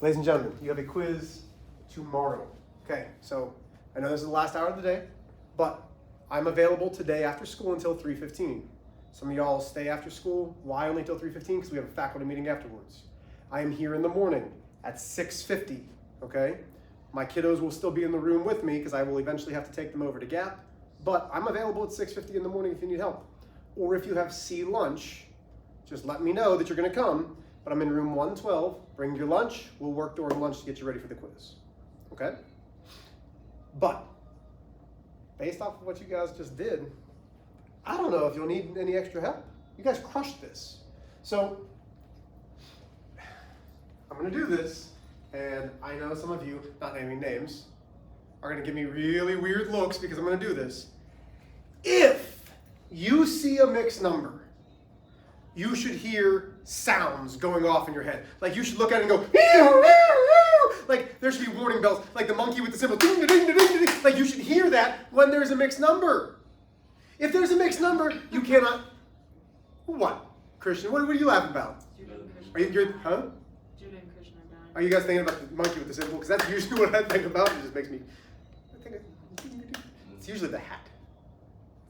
Ladies and gentlemen, you have a quiz tomorrow. Okay, so I know this is the last hour of the day, but I'm available today after school until 3:15. Some of y'all stay after school. Why only till 3:15? Because we have a faculty meeting afterwards. I am here in the morning at 6:50, okay? My kiddos will still be in the room with me because I will eventually have to take them over to Gap, but I'm available at 6:50 in the morning if you need help. Or if you have C lunch, just let me know that you're gonna come, but I'm in room 112. Bring your lunch. We'll work during lunch to get you ready for the quiz, okay? But based off of what you guys just did, I don't know if you'll need any extra help. You guys crushed this. So I'm gonna do this, and I know some of you, not naming names, are gonna give me really weird looks because I'm gonna do this. If you see a mixed number, you should hear sounds going off in your head. Like you should look at it and go, like there should be warning bells, like the monkey with the symbol, ding, ding, ding, ding, ding. Like you should hear that when there's a mixed number. If there's a mixed number, you cannot. What, Christian? What are you laughing about? Are you, huh? Judah and Christian are dying. Are you guys thinking about the monkey with the symbol? Because that's usually what I think about. It just makes me. It's usually the hat.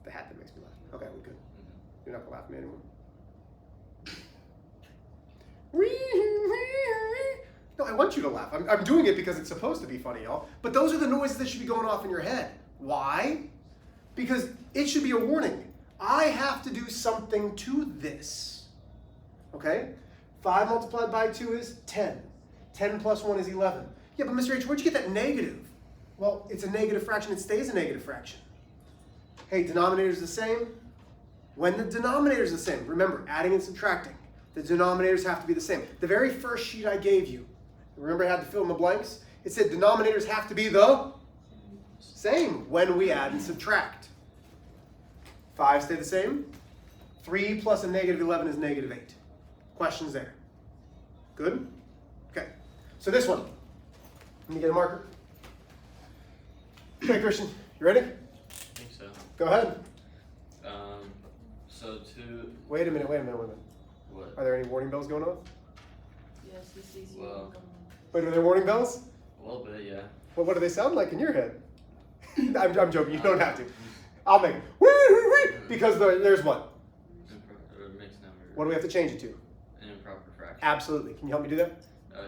The hat that makes me laugh. Okay, we're good. You're not gonna laugh at me anymore. No, I want you to laugh. I'm doing it because it's supposed to be funny, y'all. But those are the noises that should be going off in your head. Why? Because it should be a warning. I have to do something to this. Okay? 5 multiplied by 2 is 10. 10 plus 1 is 11. Yeah, but Mr. H, where'd you get that negative? Well, it's a negative fraction. It stays a negative fraction. Hey, denominator's the same. When the denominator's the same, remember, adding and subtracting, the denominators have to be the same. The very first sheet I gave you, remember I had to fill in the blanks? It said denominators have to be the same when we add and subtract. 5 stay the same. 3 plus a negative 11 is negative 8. Questions there? Good? Okay. So this one. Let me get a marker. Okay, Christian, you ready? I think so. Go ahead. So to Wait a minute. what? Are there any warning bells going on? Yes, he sees you. Well. Wait, are there warning bells? A little bit, yeah. Well, what do they sound like in your head? I'm joking. You don't have to. I'll make it. Woo, woo, woo, because there's what? Mixed number. What do we have to change it to? An improper fraction. Absolutely. Can you help me do that?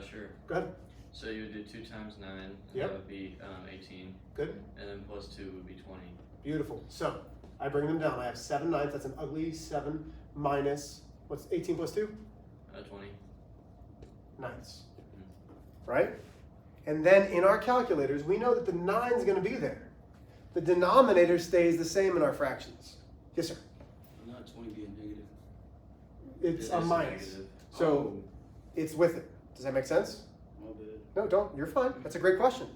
Sure. Go ahead. So you would do 2 times 9. Yep. That would be 18. Good. And then plus 2 would be 20. Beautiful. So I bring them down. I have 7 ninths. That's an ugly 7 minus, what's 18 plus 2? 20. Ninths. Right? And then in our calculators, we know that the 9 is going to be there. The denominator stays the same in our fractions. Yes, sir. Not 20 being negative. It's It a is minus. negative. So it's with it. Does that make sense? My bad. No, don't. You're fine. That's a great question.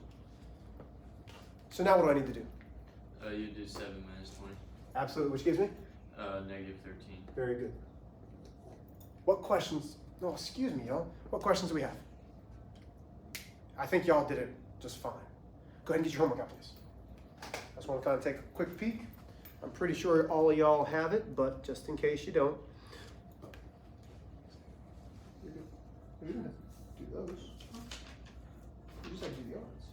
So now what do I need to do? You do 7 minus 20. Absolutely. Which gives me? Negative 13. Very good. What questions? No, excuse me, y'all. What questions do we have? I think y'all did it just fine. Go ahead and get your homework out, please. I just want to kind of take a quick peek. I'm pretty sure all of y'all have it, but just in case you don't. You didn't have to do those. You just had to do the odds.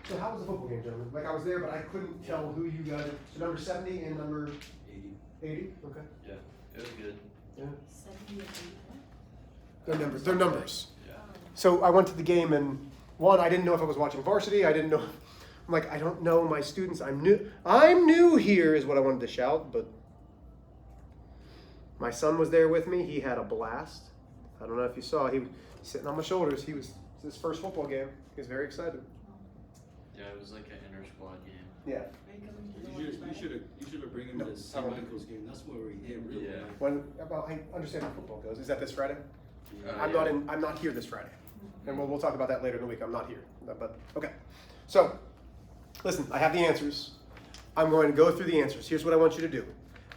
So how was the football game, gentlemen? Like I was there, but I couldn't tell who you guys. So number 70 and number 80. 80? Okay. Yeah. It was good. Yeah. 70 and 80. They're numbers. They're numbers. Yeah. So I went to the game and one, I didn't know if I was watching varsity. I didn't know. I'm like, I don't know my students. I'm new here is what I wanted to shout, but my son was there with me. He had a blast. I don't know if you saw. He was sitting on my shoulders. It's his first football game. He was very excited. Yeah, it was like an inter-squad game. Yeah. Are you coming to the one You should have bring him No, to St. I won't. Michael's game. That's where we hit really. Yeah. Well, I understand how football goes. Is that this Friday? Yeah. I'm not here this Friday, and we'll talk about that later in the week. I'm not here, but okay. So, listen, I have the answers. I'm going to go through the answers. Here's what I want you to do,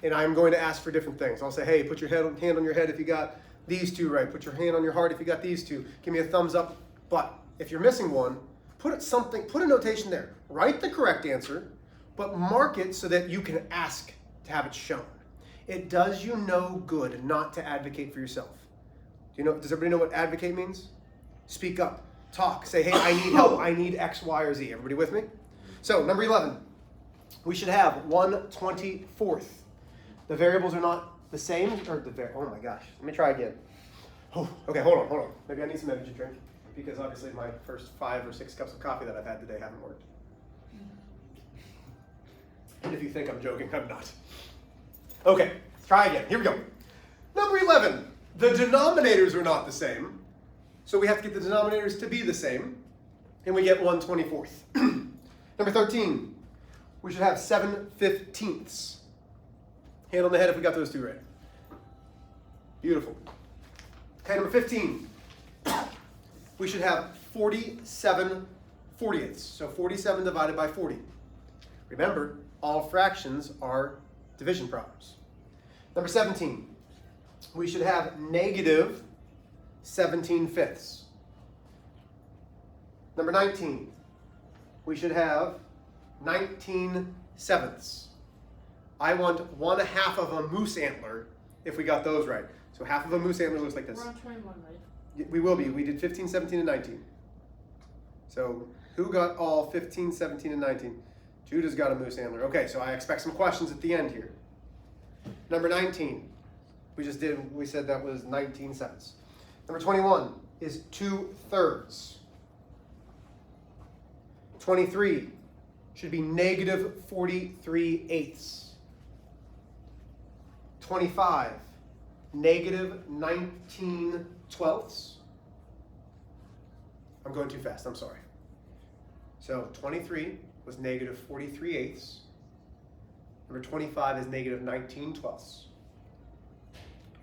and I'm going to ask for different things. I'll say, hey, put your hand on your head if you got these two right. Put your hand on your heart if you got these two. Give me a thumbs up. But if you're missing one, put a notation there. Write the correct answer, but mark it so that you can ask to have it shown. It does you no good not to advocate for yourself. Does everybody know what advocate means? Speak up, talk, say, hey, I need help, I need X, Y, or Z. Everybody with me? So, number 11, we should have 1/24. The variables are not the same, oh my gosh, let me try again. Oh, okay, hold on. Maybe I need some energy drink, because obviously my first 5 or 6 cups of coffee that I've had today haven't worked. And if you think I'm joking, I'm not. Okay, try again. Here we go. Number 11. The denominators are not the same. So we have to get the denominators to be the same. And we get 1/24. Number 13. We should have 7/15. Hand on the head if we got those two right. Beautiful. Okay, number 15. We should have 47/40. So 47 divided by 40. Remember, all fractions are division problems. Number 17. We should have -17/5. Number 19. We should have 19/7. I want 1/2 of a moose antler if we got those right. So half of a moose antler looks like this. We're on 21, right? We will be. We did 15, 17, and 19. So who got all 15, 17, and 19? Judah's got a moose antler. Okay, so I expect some questions at the end here. Number 19. We said that was 19/7. Number 21 is 2/3. 23 should be -43/8. 25, -19/12. I'm going too fast, I'm sorry. So 23 was -43/8. Number 25 is -19/12.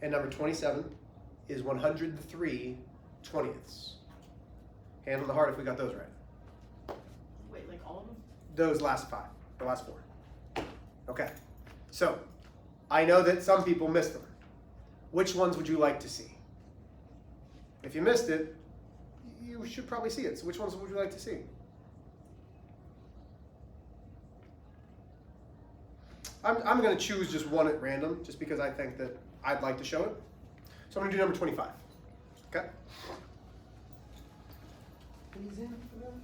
And number 27 is 103/20. Hand on the heart if we got those right. Wait, like all of them? Those last 5, the last 4. Okay, so I know that some people missed them. Which ones would you like to see? If you missed it, you should probably see it. So which ones would you like to see? I'm going to choose just one at random, just because I think that I'd like to show it. So I'm going to do number 25. Okay? Please in for them.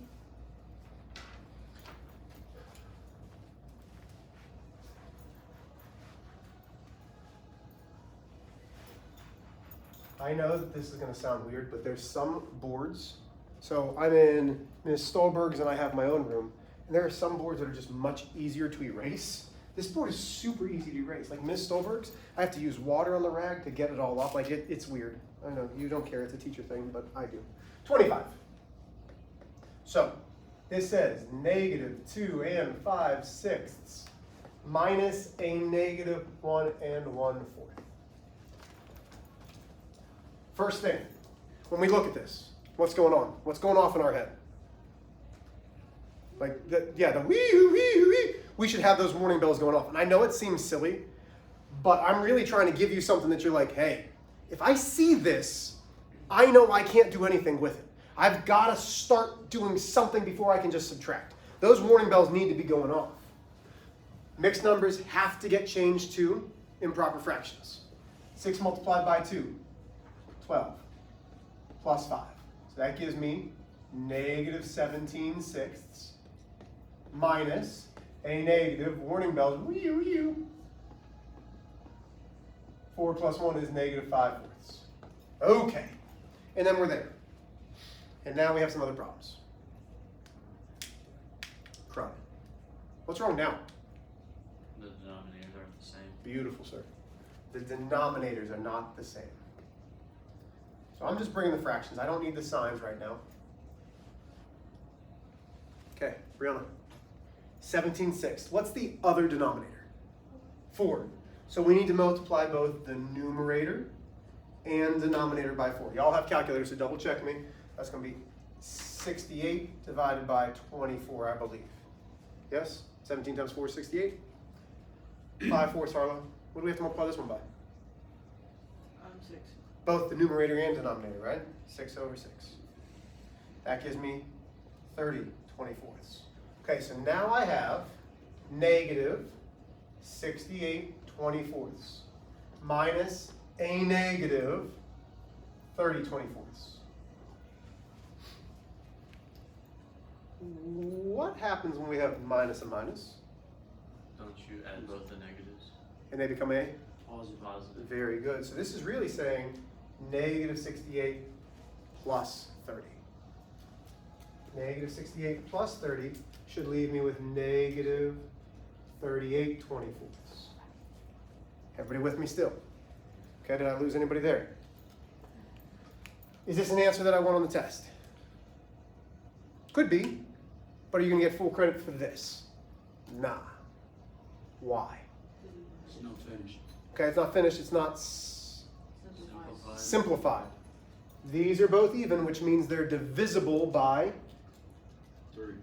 I know that this is going to sound weird, but there's some boards. So I'm in Ms. Stolberg's and I have my own room. And there are some boards that are just much easier to erase. This board is super easy to erase. Like Ms. Stolberg's, I have to use water on the rag to get it all off. Like it's weird. I know you don't care, it's a teacher thing, but I do. 25. So this says -2 5/6 minus a -1 1/4. First thing, when we look at this, what's going on? What's going off in our head? Like, the wee. We should have those warning bells going off. And I know it seems silly, but I'm really trying to give you something that you're like, hey, if I see this, I know I can't do anything with it. I've got to start doing something before I can just subtract. Those warning bells need to be going off. Mixed numbers have to get changed to improper fractions. 6 multiplied by 2, 12, plus 5. So that gives me -17/6 minus a negative, warning bells, 4 plus 1 is -5/4. Okay, and then we're there. And now we have some other problems. Crud. What's wrong now? The denominators aren't the same. Beautiful, sir. The denominators are not the same. So I'm just bringing the fractions. I don't need the signs right now. Okay, Brianna. 17/6. What's the other denominator? 4. So we need to multiply both the numerator and denominator by 4. Y'all have calculators, so double check me. That's going to be 68 divided by 24, I believe. Yes? 17 times 4 is 68? 5/4, Harlow. What do we have to multiply this one by? 6. Both the numerator and denominator, right? 6/6. That gives me 30/24. Okay, so now I have -68/24 minus a 30 24ths. What happens when we have minus and minus? Don't you add both the negatives? And they become a? Positive. Positive. Very good. So this is really saying negative 68 plus 30. Negative 68 plus 30 should leave me with negative 38 24ths. Everybody with me still? Okay, did I lose anybody there? Is this an answer that I want on the test? Could be, but are you going to get full credit for this? Nah. Why? It's not finished. Okay, it's not finished, it's not Simplified. simplified. These are both even, which means they're divisible by 3.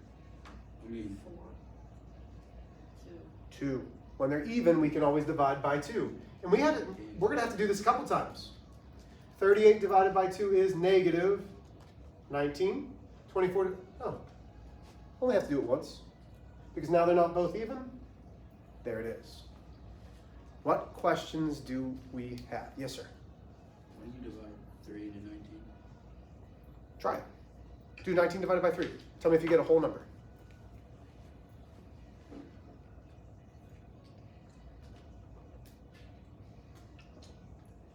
I mean, 4. 2. 2. When they're even, we can always divide by 2. And we're going to have to do this a couple times. 38 divided by 2 is negative 19. 24, oh, only have to do it once. Because now they're not both even. There it is. What questions do we have? Yes, sir. when you divide 3 into 19, Try it. Do 19 divided by 3. Tell me if you get a whole number.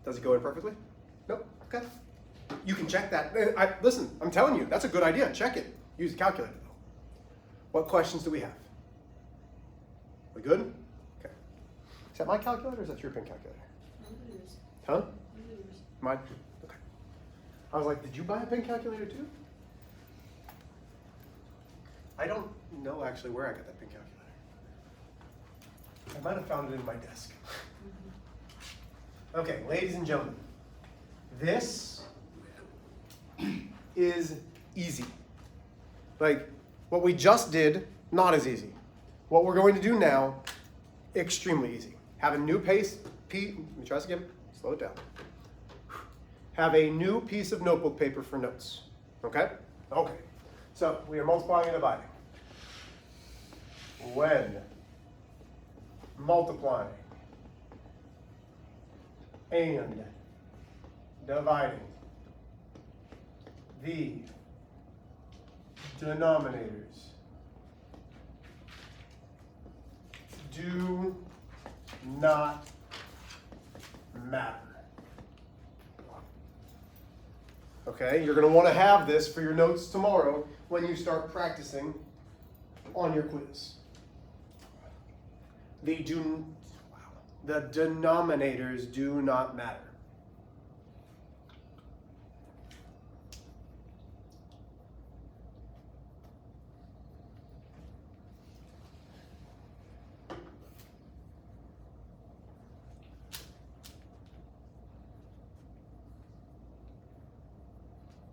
Does it go in perfectly? Nope. Okay. You can check that. Listen, I'm telling you, that's a good idea. Check it. Use a calculator, though. What questions do we have? We good? Okay. Is that my calculator or is that your pen calculator? Huh? Mine? Okay. I was like, did you buy a pen calculator too? I don't know actually where I got that pen calculator. I might have found it in my desk. Okay, ladies and gentlemen, this is easy. Like, what we just did, not as easy. What we're going to do now, extremely easy. Have a new let me try this again, slow it down. Have a new piece of notebook paper for notes, okay? Okay, so we are multiplying and dividing. When multiplying and dividing the denominators do not matter. Okay, you're going to want to have this for your notes tomorrow when you start practicing on your quiz. The denominators do not matter.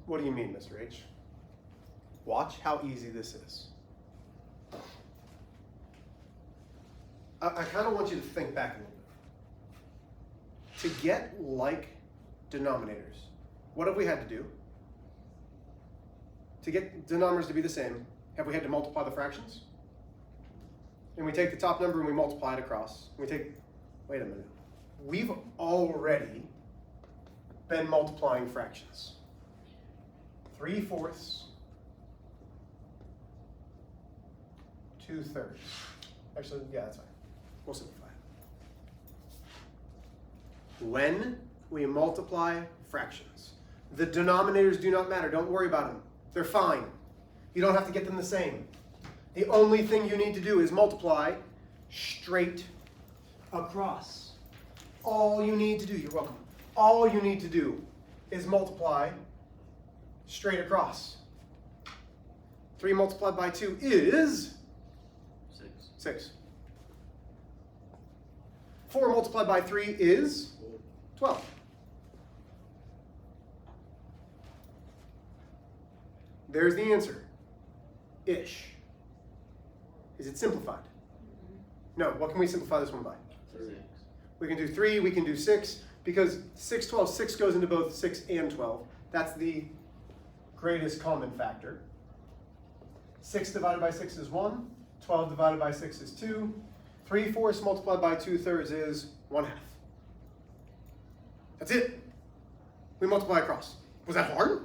What do you mean, Mr. H? Watch how easy this is. I kind of want you to think back a little bit. To get like denominators, what have we had to do? To get denominators to be the same, have we had to multiply the fractions? And we take the top number and we multiply it across. Wait a minute. We've already been multiplying fractions. 3/4, 2/3. Actually, yeah, that's fine. We'll simplify it. When we multiply fractions, the denominators do not matter. Don't worry about them. They're fine. You don't have to get them the same. The only thing you need to do is multiply straight across. All you need to do, you're welcome. All you need to do is multiply straight across. 3 multiplied by 2 is 6. 4 multiplied by 3 is 12. There's the answer. Ish. Is it simplified? No. What can we simplify this one by? 6. We can do 3, we can do 6, because 6, 12, 6 goes into both 6 and 12. That's the greatest common factor. 6 divided by 6 is 1. 12 divided by 6 is 2. 3/4 multiplied by 2/3 is 1/2. That's it. We multiply across. Was that hard?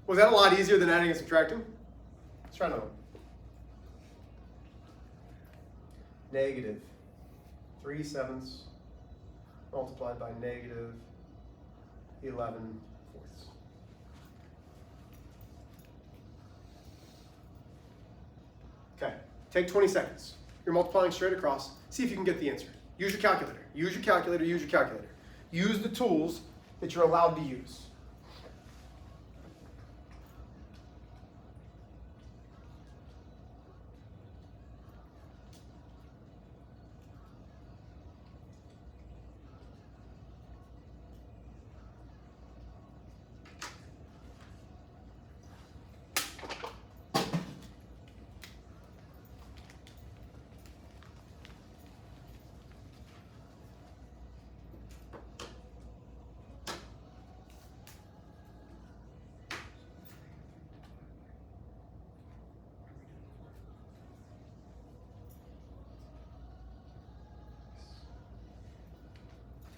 Was that a lot easier than adding and subtracting? Let's try another one. Negative 3/7 multiplied by negative 11/4. Okay, take 20 seconds. You're multiplying straight across. See if you can get the answer. Use your calculator. Use your calculator. Use your calculator. Use the tools that you're allowed to use.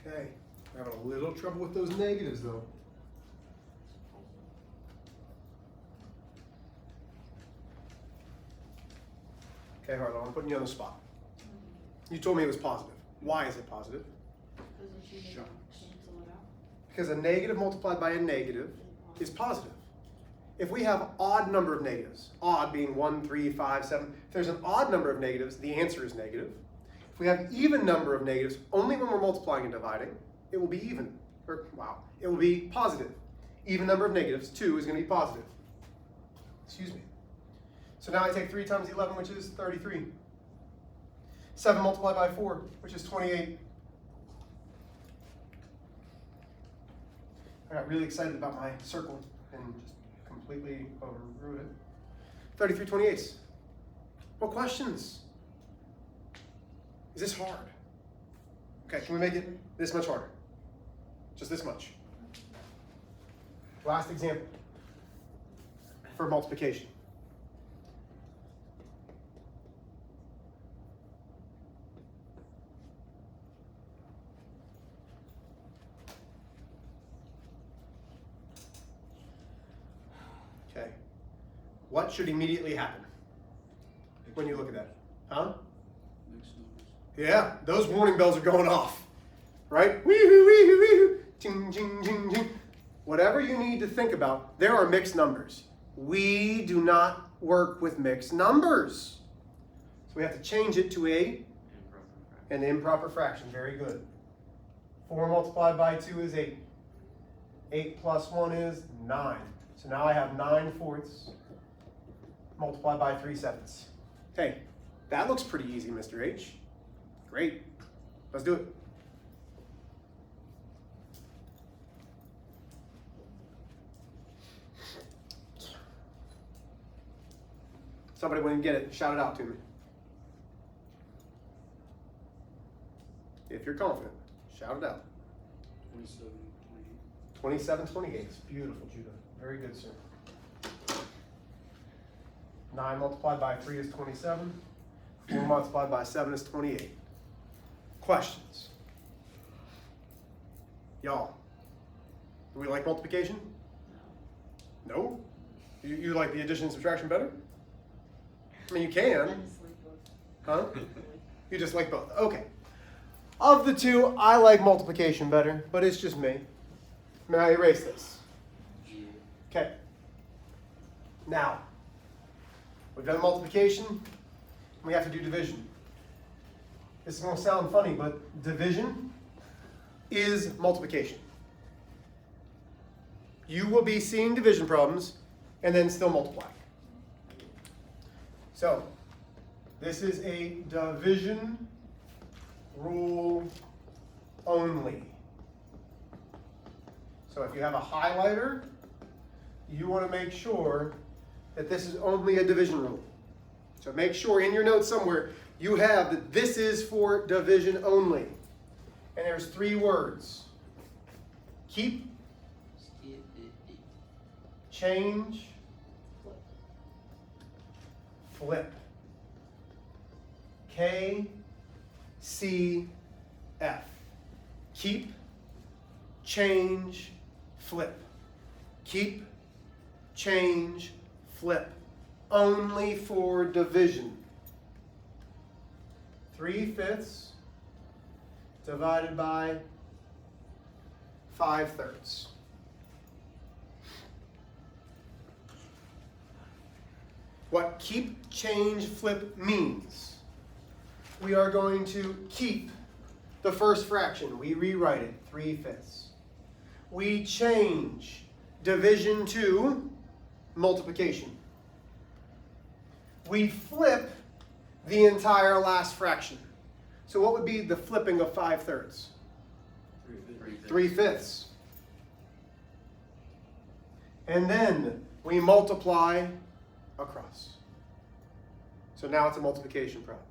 Okay, we're having a little trouble with those negatives though. Okay, Harlow, I'm putting you on the spot. You told me it was positive. Why is it positive? Because if you Sure. cancel it out. Because a negative multiplied by a negative is positive. If we have odd number of negatives, odd being 1, 3, 5, 7, if there's an odd number of negatives, the answer is negative. If we have even number of negatives, only when we're multiplying and dividing, it will be even. It will be positive. Even number of negatives, 2 is going to be positive. Excuse me. So now I take 3 times 11, which is 33. 7 multiplied by 4, which is 28. I got really excited about my circle and just completely overrode it. 33/28. What questions? Is this hard? Okay, can we make it this much harder? Just this much. Last example for multiplication. Okay. What should immediately happen when you look at that? Huh? Mixed numbers. Yeah, those warning bells are going off, right? Wee-hoo, wee-hoo, wee-hoo. Ching, ching, ching, ching. Whatever you need to think about, there are mixed numbers. We do not work with mixed numbers. So we have to change it to an improper fraction. Very good. 4 multiplied by 2 is 8. 8 plus 1 is 9. So now I have 9/4 multiplied by 3/7. Hey, that looks pretty easy, Mr. H. Great. Let's do it. Somebody, when you get it, shout it out to me. If you're confident, shout it out. 27, 28. 27/28. Beautiful, Judah. Very good, sir. 9 multiplied by 3 is 27. 4 multiplied by 7 is 28. Questions? Y'all, do we like multiplication? No? You like the addition and subtraction better? I mean, you I can. just like both. Huh? You just like both. Okay. Of the two, I like multiplication better, but it's just me. May I erase this? Yeah. Okay. Now, we've done multiplication. We have to do division. This is going to sound funny, but division is multiplication. You will be seeing division problems and then still multiplying. So, this is a division rule only. So if you have a highlighter, you want to make sure that this is only a division rule. So make sure in your notes somewhere you have that this is for division only. And there's 3 words. Keep, change, flip. K-C-F. Keep, change, flip. Keep, change, flip. Only for division. 3/5 divided by 5/3. What keep, change, flip means, we are going to keep the first fraction. We rewrite it, 3/5. We change division to multiplication. We flip the entire last fraction. So what would be the flipping of 5/3? 3/5. And then we multiply across. So now it's a multiplication problem.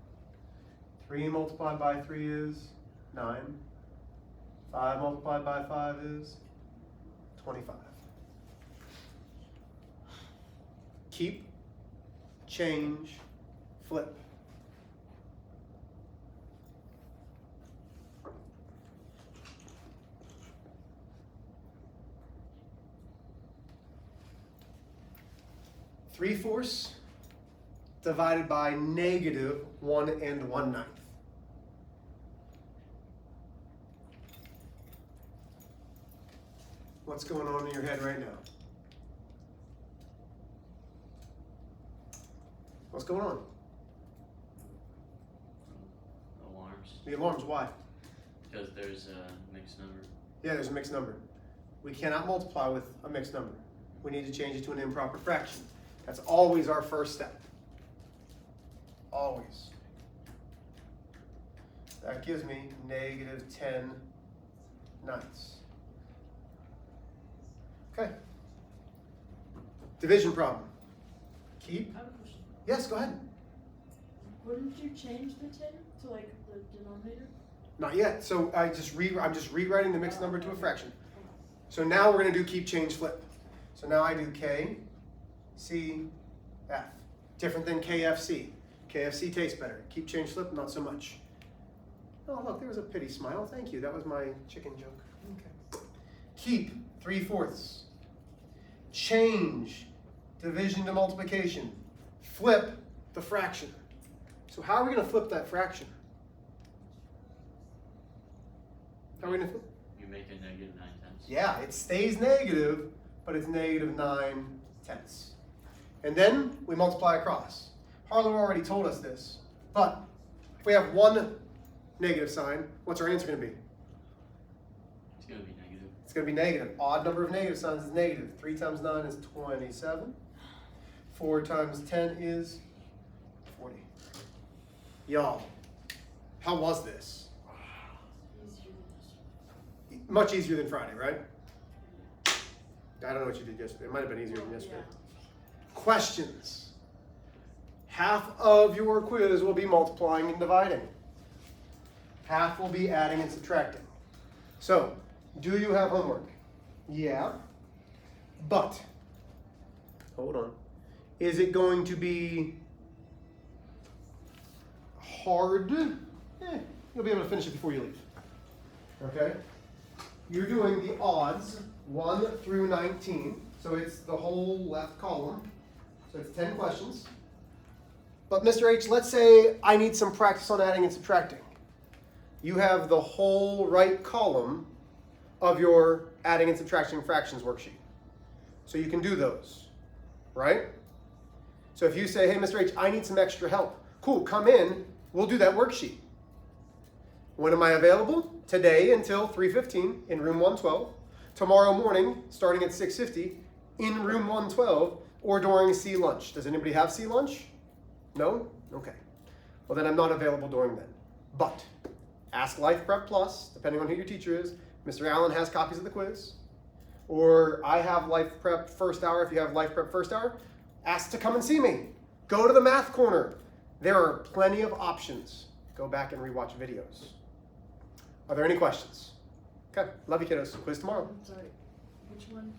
3 multiplied by 3 is 9. 5 multiplied by 5 is 25. Keep, change, flip. Three-fourths divided by negative 1 1/9. What's going on in your head right now? What's going on? Alarms. The alarms, why? Because there's a mixed number. Yeah, there's a mixed number. We cannot multiply with a mixed number. We need to change it to an improper fraction. That's always our first step. Always. That gives me negative 10/9. Okay. Division problem. Keep. I have a question. Yes, go ahead. Wouldn't you change the 10 to like the denominator? Not yet. So I'm just rewriting the mixed number to a fraction. So now we're going to do keep, change, flip. So now I do K, C, F. Different than KFC. KFC tastes better. Keep, change, flip, not so much. Oh, look, there was a pity smile. Thank you. That was my chicken joke. Okay. Keep, 3/4. Change, division to multiplication. Flip the fraction. So how are we going to flip that fraction? How are we going to flip? You make a negative 9/10. Yeah, it stays negative, but it's negative 9/10. And then we multiply across. Harlow already told us this, but if we have one negative sign, what's our answer going to be? It's going to be negative. It's going to be negative. Odd number of negative signs is negative. 3 times 9 is 27. 4 times 10 is 40. Y'all, how was this? Easier than this. Much easier than Friday, right? I don't know what you did yesterday. It might have been easier than yesterday. Questions. Half of your quiz will be multiplying and dividing. Half will be adding and subtracting. So, do you have homework? Yeah. But, hold on. Is it going to be hard? You'll be able to finish it before you leave. Okay? You're doing the odds, 1 through 19. So it's the whole left column. So it's 10 questions. But Mr. H, let's say I need some practice on adding and subtracting. You have the whole right column of your adding and subtracting fractions worksheet. So you can do those, right? So if you say, hey, Mr. H, I need some extra help. Cool, come in, we'll do that worksheet. When am I available? Today until 3:15 in room 112. Tomorrow morning, starting at 6:50 in room 112 or during C lunch. Does anybody have C lunch? No? Okay. Well, then I'm not available during then. But ask Life Prep Plus, depending on who your teacher is. Mr. Allen has copies of the quiz. Or I have Life Prep First Hour. If you have Life Prep First Hour, ask to come and see me. Go to the math corner. There are plenty of options. Go back and rewatch videos. Are there any questions? Okay, love you kiddos. Quiz tomorrow. I'm sorry. Which one?